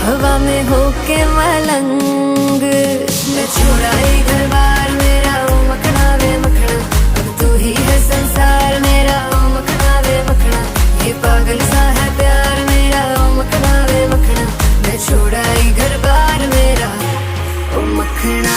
हवा में होके मलंग। मैं छोड़ा ही घर बार मेरा ओ मखना वे मखना, अब तू ही है संसार मेरा ओ मखना वे मखना। ये पागल सा है प्यार मेरा ओ मखना वे मखना, मैं छोड़ा ही घर बार मेरा ओ मखना।